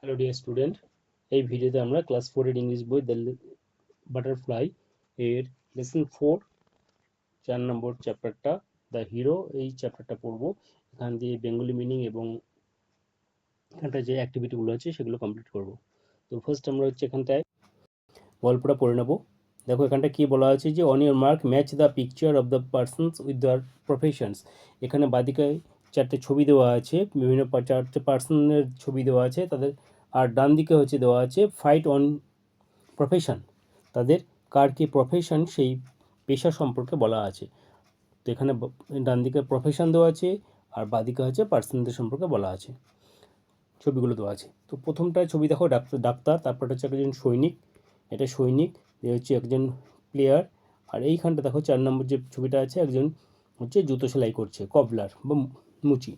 Hello dear student, এই ভিডিওতে আমরা ক্লাস 4 এর ইংলিশ বই দ্য বাটারফ্লাই এর লেসন 4 4 নম্বর চ্যাপ্টারটা দ্য হিরো এই চ্যাপ্টারটা পড়বো। এখান দিয়ে বেঙ্গলি মিনিং এবং এখানটা যে অ্যাক্টিভিটিগুলো আছে সেগুলো কমপ্লিট করব। তো ফার্স্ট আমরা হচ্ছে এখানটায় গল্পটা পড়ে নেব। দেখো এখানটা কি বলা আছে যে on your mark match the picture of the persons with their professions. এখানে বাদিকে চারটে ছবি দেওয়া আছে, বিভিন্ন চারটে পার্সনের ছবি দেওয়া আছে তাদের, আর ডান দিকে হচ্ছে দেওয়া আছে ফাইট অন প্রফেশন, তাদের কার কী প্রফেশন সেই পেশা সম্পর্কে বলা আছে। তো এখানে ডান দিকে প্রফেশন দেওয়া আছে আর বাদিকে হচ্ছে পার্সনদের সম্পর্কে বলা আছে, ছবিগুলো দেওয়া আছে। তো প্রথমটা ছবি দেখো ডাক্তার, তারপর হচ্ছে একজন সৈনিক, এটা সৈনিক, এ হচ্ছে একজন প্লেয়ার, আর এইখানটা দেখো 4 নম্বর যে ছবিটা আছে একজন হচ্ছে জুতো সেলাই করছে, কবলার বা মুচি।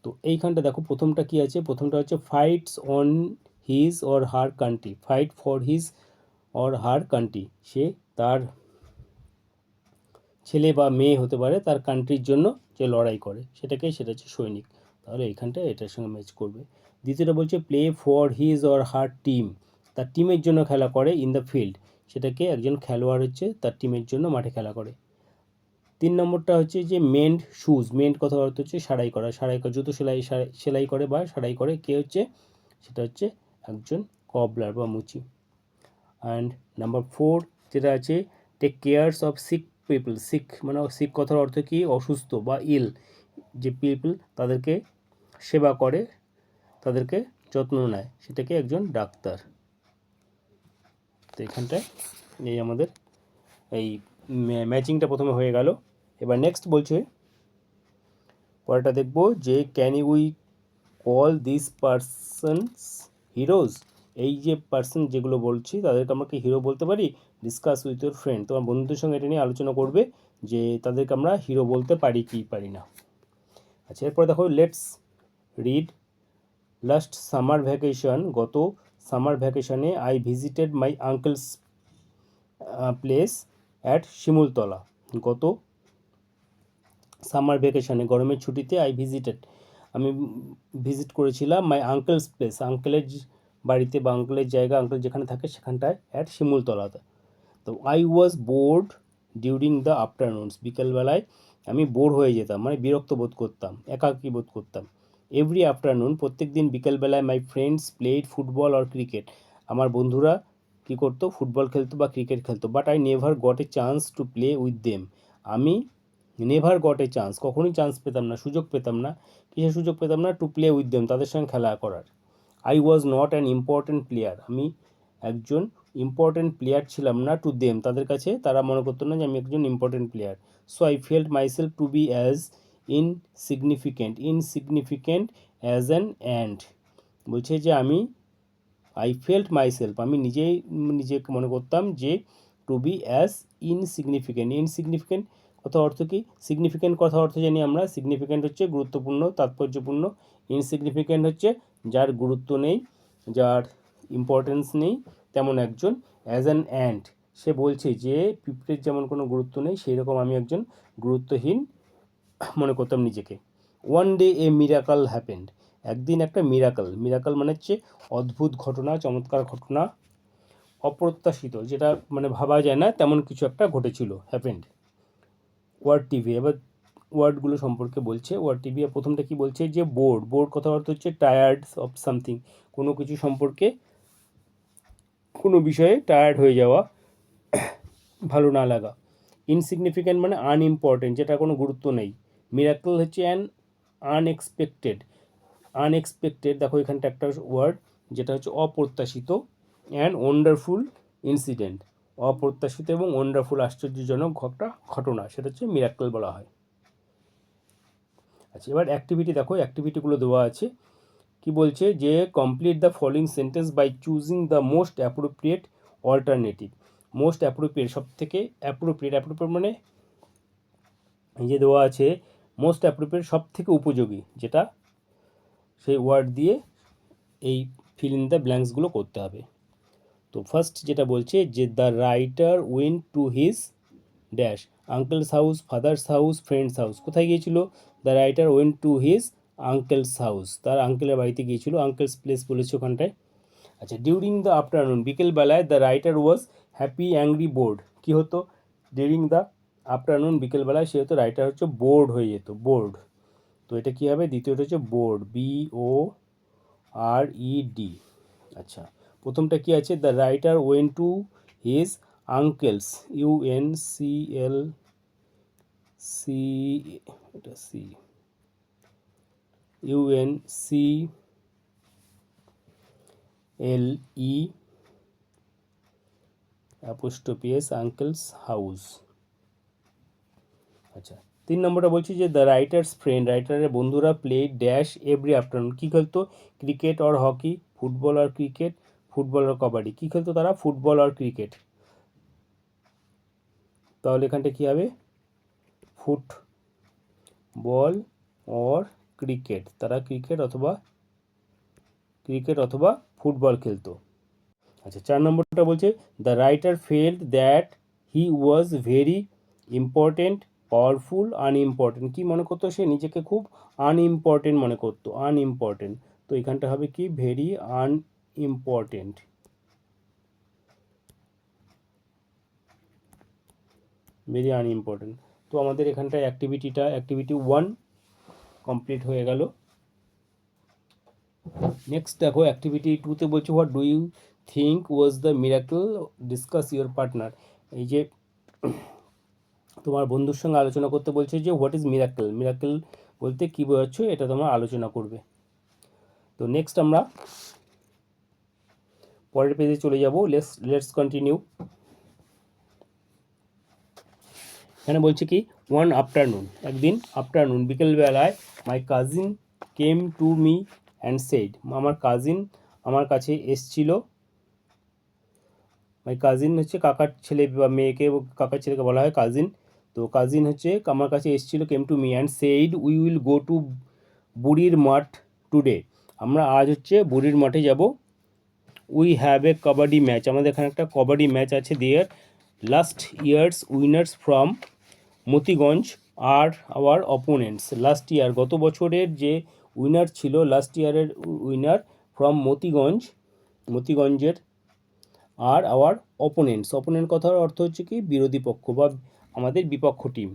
তো এইখানটা দেখো প্রথমটা কি আছে, প্রথমটা হচ্ছে fights on his or her country, fight for his or her country, সে তার ছেলে বা মেয়ে হতে পারে তার কান্ট্রির জন্য যে লড়াই করে সেটা হচ্ছে সৈনিক, তাহলে এইখানটা এটার সঙ্গে ম্যাচ করবে। দ্বিতীয়টা বলছে play for his or her team, তার টিমের জন্য খেলা করে ইন দ্য ফিল্ড, সেটাকে একজন খেলোয়াড় হচ্ছে তার টিমের জন্য মাঠে খেলা করে। 3 নম্বরটা হচ্ছে যে মেন্ড শুজ, মেন্ড কথা অর্থ হচ্ছে সারাই করা, জুতো সেলাই করে বা সারাই করে, কে হচ্ছে সেটা হচ্ছে একজন কবলার বা মুচি। অ্যান্ড নাম্বার 4 যেটা আছে take cares of sick people, sick মানে সিক কথার অর্থ কি অসুস্থ বা ইল, যে পিপল তাদেরকে সেবা করে, তাদেরকে যত্ন নেয়, সেটাকে একজন ডাক্তার। তো এখানটায় এই আমাদের এই ম্যাচিংটা প্রথমে হয়ে গেল। এবার নেক্সট বলছে, পরেরটা দেখব যে can we call this persons heroes, এই যে পার্সন যেগুলো বলছি তাদেরকে আমরা কি হিরো বলতে পারি? ডিসকাস উইথ ইউর ফ্রেন্ড, তোমার বন্ধুদের সঙ্গে এটা নিয়ে আলোচনা করবে যে তাদেরকে আমরা হিরো বলতে পারি কি পারি না। আচ্ছা, এরপরে দেখো let's read last summer vacation, গত সামার ভ্যাকেশনে I visited my uncle's place at Simultala, গত সামার ভ্যাকেশনে গরমের ছুটিতে আই ভিজিটেড আমি ভিজিট করেছিলাম মাই আঙ্কেলস প্লেস, আঙ্কেলের বাড়িতে বা আঙ্কেলের জায়গা, আঙ্কেল যেখানে থাকে সেখানটায়, অ্যাট শিমুলতলাতে। তো I was bored during the afternoons, বিকেলবেলায় আমি বোর হয়ে যেতাম মানে বিরক্ত বোধ করতাম, একাকী বোধ করতাম। এভরি আফটারনুন, প্রত্যেক দিন বিকেলবেলায় my friends played football or cricket, আমার বন্ধুরা কী করতো, ফুটবল খেলতো বা ক্রিকেট খেলতো। But I never got a chance to play with them, আমি নেভার গট এ চান্স, কখনোই চান্স পেতাম না, সুযোগ পেতাম না, কিসের সুযোগ পেতাম না, টু প্লে উইথ দেম, তাদের সঙ্গে খেলা করার। I was not an important player, আমি একজন ইম্পর্ট্যান্ট প্লেয়ার ছিলাম না, টু দেম, তাদের কাছে তারা মনে করতো না যে আমি একজন important player. So I felt myself two B as insignificant as an and, বলছে যে আই ফেল্ট মাইসেলফ, আমি নিজেকে মনে করতাম যে টু বি অ্যাজ ইনসিগনিফিক্যান্ট কথা অর্থ কি, সিগনিফিক্যান্ট কথা অর্থ জানি আমরা, সিগনিফিক্যান্ট হচ্ছে গুরুত্বপূর্ণ, তাৎপর্যপূর্ণ, ইনসিগনিফিক্যান্ট হচ্ছে যার গুরুত্ব নেই, যার ইম্পর্টেন্স নেই, তেমন একজন। অ্যাজ অ্যান অ্যান্ট, সে বলছে যে পিঁপড়ের যেমন কোনো গুরুত্ব নেই সেই রকম আমি একজন গুরুত্বহীন মনে করতাম নিজেকে। ওয়ান ডে এ মিরাকল হ্যাপেন্ড, একদিন একটা মিরাকল মানে হচ্ছে অদ্ভুত ঘটনা, চমৎকার ঘটনা, অপ্রত্যাশিত, যেটা মানে ভাবা যায় না তেমন কিছু একটা ঘটেছিল, হ্যাপেন্ড। ওয়ার্ড টিভি, এবার ওয়ার্ডগুলো সম্পর্কে বলছে। ওয়ার্ড টিভি প্রথমটা কি বলছে যে বোর্ড কথা অর্থ হচ্ছে টায়ার্ড অফ সামথিং, কোনো কিছু সম্পর্কে, কোনো বিষয়ে টায়ার্ড হয়ে যাওয়া, ভালো না লাগা। ইনসিগনিফিক্যান্ট মানে আনইম্পর্টেন্ট, যেটা কোনো গুরুত্ব নেই। মিরাকল হচ্ছে আনএক্সপেক্টেড, দেখো এখানটা একটা ওয়ার্ড যেটা হচ্ছে অপ্রত্যাশিত। অ্যান্ড ওয়ান্ডারফুল ইনসিডেন্ট, অপ্রত্যাশিত এবং ওয়ান্ডারফুল আশ্চর্যজনক ঘটনা, সেটা হচ্ছে মিরাকল বলা হয়। আচ্ছা, এবার অ্যাক্টিভিটি দেখো, অ্যাক্টিভিটিগুলো দেওয়া আছে। কি বলছে যে complete the following sentence by choosing the most appropriate alternative. Most appropriate, সব থেকে অ্যাপ্রোপ্রিয়েট মানে এই যে দেওয়া আছে মোস্ট অ্যাপ্রোপ্রিয়েট, সব থেকে উপযোগী, যেটা সেই ওয়ার্ড দিয়ে এই ফিল ইন দ্য ব্ল্যাঙ্কসগুলো করতে হবে। তো ফার্স্ট যেটা বলছে যে the writer went to his dash, uncle's house, father's house, friends house, কোথায় গিয়েছিল? The writer went to his uncle's house, তার আঙ্কেলের বাড়িতে গিয়েছিল, আঙ্কেলস প্লেস বলেছে ওখানটায়। আচ্ছা, ডিউরিং দ্য আফটারনুন, বিকেলবেলায় the writer was happy angry bored. কী হতো ডিউরিং দ্য আফটারনুন, বিকেলবেলায় সে হতো রাইটার হচ্ছে বোর্ড হয়ে যেত, বোর্ড। তো এটা কী হবে, দ্বিতীয়টা হচ্ছে বোর্ড, BORED। আচ্ছা, প্রথমটা কি আছে, the writer went to his uncle's, UNCLES uncle's house. আচ্ছা, 3 নম্বরটা বলছি যে দ্য রাইটার্স ফ্রেন্ড, রাইটারের বন্ধুরা প্লে ড্যাশ এভরি আফটারনুন। কী খেলতো, ক্রিকেট অর হকি, ফুটবল আর ক্রিকেট, ফুটবল আর কবাডি। কী খেলতো তারা, ফুটবল আর ক্রিকেট। তাহলে এখানটা কী হবে, ফুটবল অর ক্রিকেট, তারা ক্রিকেট অথবা ফুটবল খেলতো। আচ্ছা, 4 নম্বরটা বলছে the writer felt that he was very important, powerful, unimportant. কী মনে করতো, সে নিজেকে খুব আনইম্পর্টেন্ট মনে করতো, আনইম্পর্টেন্ট। তো এখানটা হবে কি, ভেরি আনইম্পর্টেন্ট, ভেরি আনইম্পর্টেন্ট। তো আমাদের এখানটায় অ্যাক্টিভিটি 1 কমপ্লিট হয়ে গেল। নেক্সট দেখো অ্যাক্টিভিটি 2তে বলছে what do you think was the miracle, discuss your partner. এই যে তোমার বন্ধুর সঙ্গে আলোচনা করতে বলছে যে হোয়াট ইজ মিরাকল, মিরাকল বলতে কী বোঝাচ্ছ এটা তোমরা আলোচনা করবে। তো নেক্সট আমরা পরের পেজে চলে যাব, লেটস কন্টিনিউ। এখানে বলছে কি, ওয়ান আফটারনুন, একদিন আফটারনুন, বিকেলবেলায়, my cousin came to me and said, আমার কাজিন আমার কাছে এসছিল। মাই কাজিন হচ্ছে কাকার ছেলে বা মেয়েকে, কাকার ছেলেকে বলা হয় কাজিন। তো কাজিন হচ্ছে আমার কাছে এসেছিলো, came to me and said we will go to বুড়ির মাঠ টুডে, আমরা আজ হচ্ছে বুড়ির মাঠে যাব। We have a kabaddi match, আমাদের এখানে একটা কবাডি ম্যাচ আছে। There last years winners from Motiganj are our opponents, last year গত বছরের যে উইনার ছিল, লাস্ট ইয়ারের উইনার ফ্রম মতিগঞ্জের আর আওয়ার অপোনেন্টস, অপোনেন্ট কথার অর্থ হচ্ছে কি বিরোধী পক্ষ বা আমাদের বিপক্ষ টিম।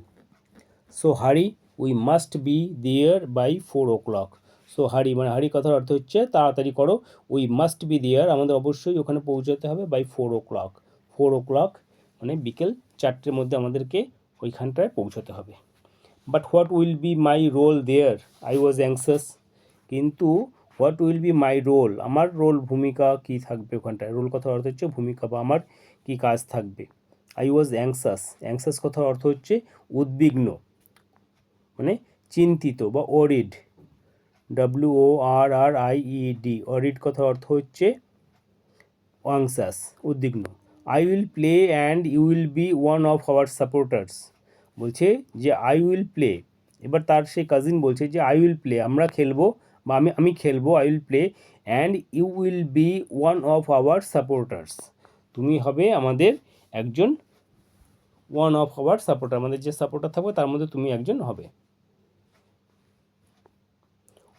সো হারি we must be there by 4 o'clock, so hurry মানে হারি কথার অর্থ হচ্ছে তাড়াতাড়ি করো, উই মাস্ট বি দেয়ার আমাদের অবশ্যই ওখানে পৌঁছাতে হবে, বাই 4 o'clock, 4 o'clock মানে বিকেল 4টের মধ্যে আমাদেরকে ওইখানটায় পৌঁছাতে হবে। But what will be my role there, I was anxious, কিন্তু what will be my role, আমার রোল ভূমিকা কী থাকবে ওখানটায়, রোল কথার অর্থ হচ্ছে ভূমিকা বা আমার কী কাজ থাকবে। আই ওয়াজ অ্যাংসাস, অ্যাংসাস কথার অর্থ হচ্ছে উদ্বিগ্ন মানে চিন্তিত বা ওরিড, WORRIED, ওরিড কথার অর্থ হচ্ছে অ্যাংসাস, উদ্বিগ্ন। I will play and you will be one of our supporters, বলছে যে আই উইল প্লে, এবার তার সেই কাজিন বলছে যে আই উইল প্লে, আমরা খেলবো বা আমি খেলবো, I will play and you will be one of our supporters, তুমি হবে আমাদের একজন, ওয়ান অফ আওয়ার সাপোর্টার, আমাদের যে সাপোর্টার থাকবে তার মধ্যে তুমি একজন হবে।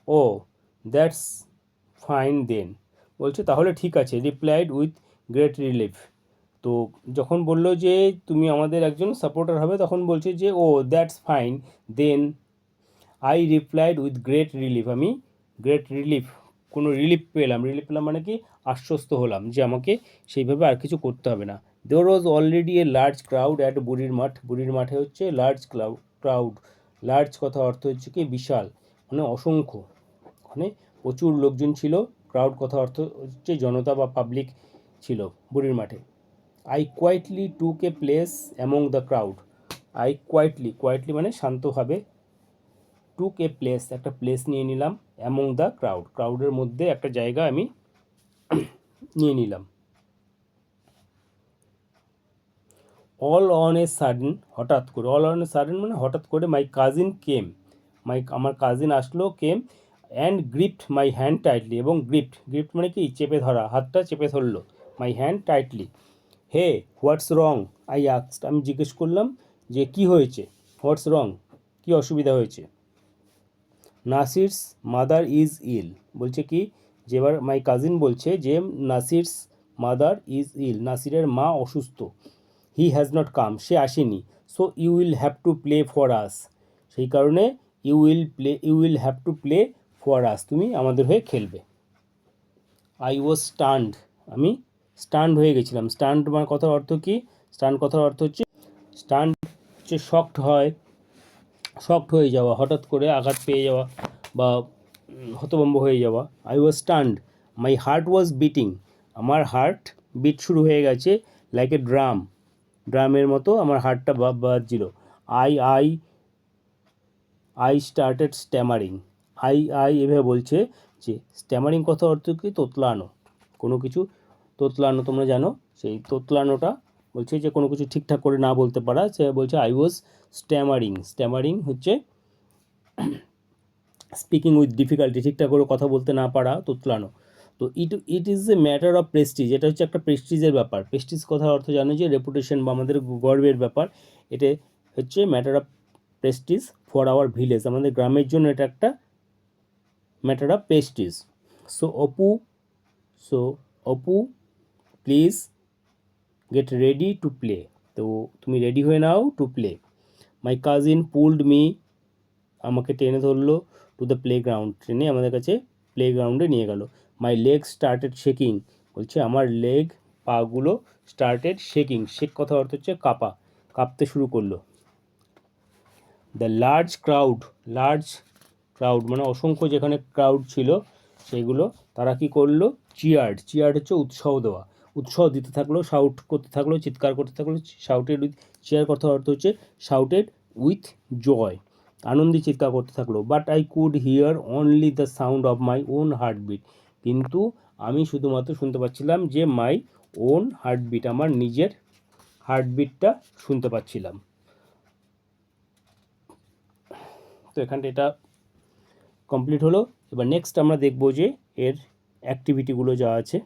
ও দ্যাটস ফাইন দেন, বলছে তাহলে ঠিক আছে, রিপ্লাইড উইথ গ্রেট রিলিফ। তো যখন বললো যে তুমি আমাদের একজন সাপোর্টার হবে, তখন বলছে যে oh that's fine then I replied with great relief, আমি গ্রেট রিলিফ কোনো রিলিফ পেলাম মানে কি আশ্বস্ত হলাম যে আমাকে সেইভাবে আর কিছু করতে হবে না। There was already a large crowd at বুড়ির মাঠ, বুড়ির মাঠে হচ্ছে লার্জ ক্রাউড, লার্জ কথা অর্থ হচ্ছে কি বিশাল মানে অসংখ্য, ওখানে প্রচুর লোকজন ছিল, ক্রাউড কথা অর্থ হচ্ছে জনতা বা পাবলিক ছিল বুড়ির মাঠে। I quietly took a place among the crowd, I quietly মানে শান্তভাবে, টুক এ প্লেস একটা প্লেস নিয়ে নিলাম, অ্যামং দ্য ক্রাউডের মধ্যে একটা জায়গা আমি নিয়ে নিলাম। অল অন এ সাডেন হঠাৎ করে, অল অন এ সাডেন মানে হঠাৎ করে, মাই কাজিন কেম, আমার কাজিন আসলো, came and gripped my hand tightly, এবং গ্রিপ্ট মানে কি চেপে ধরা, হাতটা চেপে ধরলো, my hand tightly. Hey what's wrong, I asked, আমি জিজ্ঞেস করলাম যে কি হয়েছে, হোয়াটস রং কী অসুবিধা হয়েছে। নাসিরস মাদার ইজ ইল, বলছে কি যে এবার মাই কাজিন বলছে যে নাসিরস মাদার ইজ ইল, নাসিরের মা অসুস্থ। হি হ্যাজ নট কাম, সে আসেনি। So you will have to play for us, সেই কারণে you will have to play for us, তুমি আমাদের হয়ে খেলবে। আই ওয়াজ স্টান্ড, আমি স্টান্ড হয়ে গেছিলাম। স্টান্ড মানে কথার অর্থ কি? স্টান্ড কথার অর্থ হচ্ছে স্টান্ড হচ্ছে শকড হয়, শকড হয়ে যাওয়া, হঠাৎ করে আঘাত পেয়ে যাওয়া বা হতভম্ব হয়ে যাওয়া। I was stand, my heart was beating, আমার হার্ট বিট শুরু হয়ে গেছে, লাইক এ ড্রাম, ড্রামের মতো আমার হার্টটা বাজছিল। আই স্টার্টেড স্ট্যামারিং, আই এভাবে বলছে যে স্ট্যামারিং কথা অর্থ কি? তোতলানো, কোনো কিছু তোতলানো, তোমরা জানো সেই তোতলানোটা বলছে যে কোনো কিছু ঠিকঠাক করে না বলতে পারা, সে বলছে আই ওয়াজ স্ট্যামারিং। স্ট্যামারিং হচ্ছে স্পিকিং উইথ ডিফিকাল্টি, ঠিকঠাক করে কথা বলতে না পারা, তোতলানো। তো it is a matter of Prestige, এটা হচ্ছে একটা প্রেস্টিজের ব্যাপার। প্রেস্টিজ কথার অর্থ জানো যে রেপুটেশন বা আমাদের গর্বের ব্যাপার। এটা হচ্ছে matter of prestige for our village, আমাদের গ্রামের জন্য এটা একটা matter of prestige. So Apu please get ready to play, তো তুমি রেডি হয়ে নাও to play. My cousin pulled me, আমাকে টেনে ধরলো, টু দ্য প্লে গ্রাউন্ড, ট্রেনে আমাদের কাছে প্লে গ্রাউন্ডে নিয়ে গেল। মাই লেগ স্টার্টেড শেকিং, বলছে আমার লেগ পাগুলো স্টার্টেড শেকিং, শেক কথা অর্থ হচ্ছে কাঁপা, কাঁপতে শুরু করলো। দ্য লার্জ ক্রাউড মানে অসংখ্য যেখানে ক্রাউড ছিল সেগুলো, তারা কি করলো? চিয়ার্ড হচ্ছে উৎসাহ দেওয়া, উৎসাহ দিতে থাকলো, শাউট করতে থাকলো, চিৎকার করতে থাকলো। শাউটেড উইথ, চিয়ার কথার অর্থ হচ্ছে শাউটেড উইথ জয়, আনন্দে চিৎকার করতে থাকলো। But I could hear only the sound of my own heartbeat, কিন্তু আমি শুধুমাত্র শুনতে পাচ্ছিলাম যে মাই ওন হার্টবিট, আমার নিজের হার্টবিটটা শুনতে পাচ্ছিলাম। তো এখানটা এটা কমপ্লিট হলো। এবার নেক্সট আমরা দেখব যে এর অ্যাক্টিভিটিগুলো যা আছে,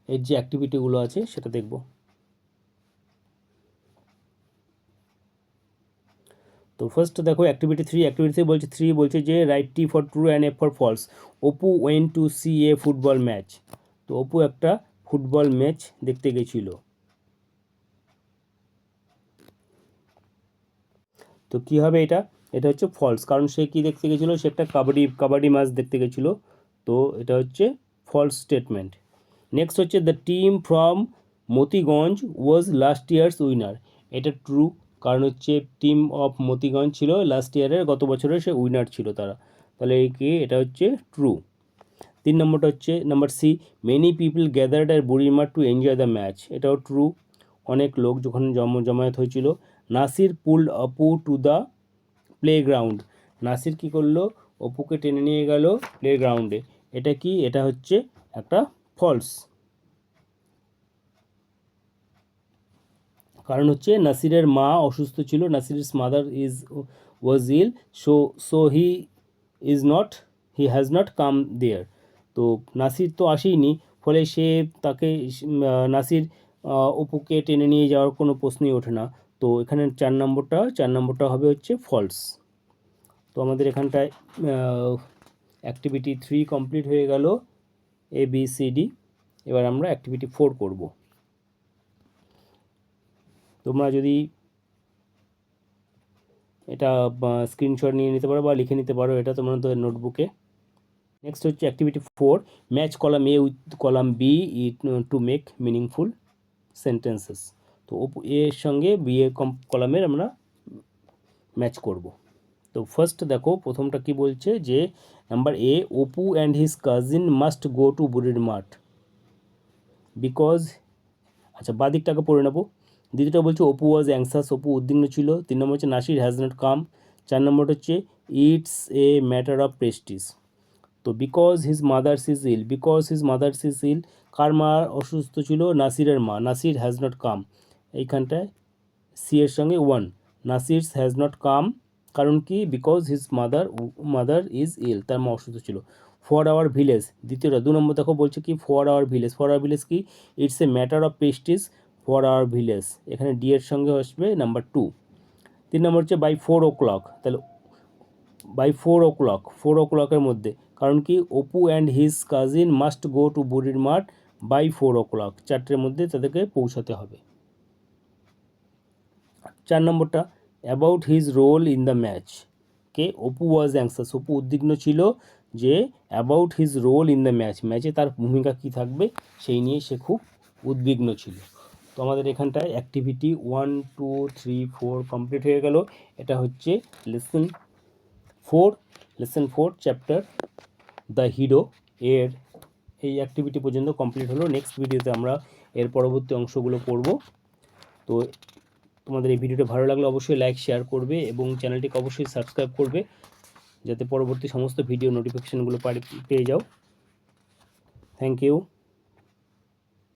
এর যে অ্যাক্টিভিটিগুলো আছে সেটা দেখব। তো ফার্স্ট দেখো অ্যাক্টিভিটি 3 বলছে যে write T for true and F for false. Apu went to see a football match, তো অপু একটা ফুটবল ম্যাচ দেখতে গেছিল। তো কী হবে এটা? এটা হচ্ছে ফলস, কারণ সে কি দেখতে গেছিলো? সে একটা কাবাডি ম্যাচ দেখতে গেছিলো, তো এটা হচ্ছে ফলস স্টেটমেন্ট। নেক্সট হচ্ছে the team from Motiganj was last years winner, এটা ট্রু, কারণ হচ্ছে টিম অফ মতিগঞ্জ ছিল লাস্ট ইয়ারের, গত বছরের সে উইনার ছিল তারা, তাহলে কি এটা হচ্ছে ট্রু। 3 নম্বরটা হচ্ছে number C, many people gathered are বুড়িমার টু এনজয় দ্য ম্যাচ, এটাও ট্রু, অনেক লোক যখন জমায়েত হয়েছিল। Nasir pulled Apu to the play ground, Nasir কী করলো? অপুকে টেনে নিয়ে গেল প্লে গ্রাউন্ডে, এটা কি? এটা হচ্ছে একটা ফলস, কারণ হচ্ছে নাসিরের মা অসুস্থ ছিল, Nasir's mother was ill, so he has not come there, তো নাসির তো আসেইনি, ফলে নাসির অপুকে টেনে নিয়ে যাওয়ার কোনো প্রশ্নই ওঠে না। তো এখানে 4 নম্বরটা হবে হচ্ছে ফলস। তো আমাদের এখানটায় অ্যাক্টিভিটি 3 কমপ্লিট হয়ে গেল, ABCD। এবার আমরা অ্যাক্টিভিটি 4 করব। তোমরা যদি এটা স্ক্রিনশট নিয়ে নিতে পারো বা লিখে নিতে পারো এটা তোমাদের নোটবুকে। নেক্সট হচ্ছে activity 4, match column A with column B to make meaningful sentences, তো এর সঙ্গে বি এর কলামের আমরা ম্যাচ করব। তো ফার্স্ট দেখো প্রথমটা কি বলছে যে number A, Apu and his cousin must go to বুড়ির মাঠ বিকজ, আচ্ছা বাদিকটাকে পড়ে নেবো। দ্বিতীয়টা বলছে অপু ওয়াজ অ্যাংসাস, অপু উদ্বিগ্ন ছিল। 3 নম্বর হচ্ছে নাসির হ্যাজ নট কাম। 4 নম্বরটা হচ্ছে it's a matter of prestige. তো because his mother's is ill, কার মা অসুস্থ ছিল? নাসিরের মা, নাসির হ্যাজ নট কাম, এইখানটায় সি এর সঙ্গে 1, নাসিরস হ্যাজ নট কাম, কারণ কি? Because his mother is ill, তার মা অসুস্থ ছিল। ফর আওয়ার ভিলেজ, দ্বিতীয়টা 2 নম্বর দেখো বলছে কি? ফর আওয়ার ভিলেজ কি? It's a matter of prestige for our village, এখানে ডি এর সঙ্গে আসবে নাম্বার 2। 3 নম্বর হচ্ছে বাই 4 o'clock, তাহলে বাই 4 o'clock, 4 o'clock-এর মধ্যে, কারণ কি Apu and his cousin must go to বুড়ির মাঠ বাই 4 o'clock, 4টের মধ্যে তাদেরকে পৌঁছাতে হবে। 4 নম্বরটা about his role in the match, কে অপু ওয়াজ অ্যাংসাস, অপু উদ্বিগ্ন ছিল যে about his role in the match, ম্যাচে তার ভূমিকা কী থাকবে সেই নিয়ে সে খুব উদ্বিগ্ন ছিল। তো আমাদের এখানটায় অ্যাক্টিভিটি 1, 2, 3, 4 কমপ্লিট হয়ে গেল। এটা হচ্ছে লেসন 4 চ্যাপ্টার দ্য হিরো এর এই অ্যাক্টিভিটি পর্যন্ত কমপ্লিট হলো। নেক্সট ভিডিওতে আমরা এর পরবর্তী অংশগুলো পড়ব। তো তোমাদের এই ভিডিওটা ভালো লাগলে অবশ্যই লাইক শেয়ার করবে এবং চ্যানেলটিকে অবশ্যই সাবস্ক্রাইব করবে যাতে পরবর্তী সমস্ত ভিডিও নোটিফিকেশানগুলো পেয়ে যাও। Thank you.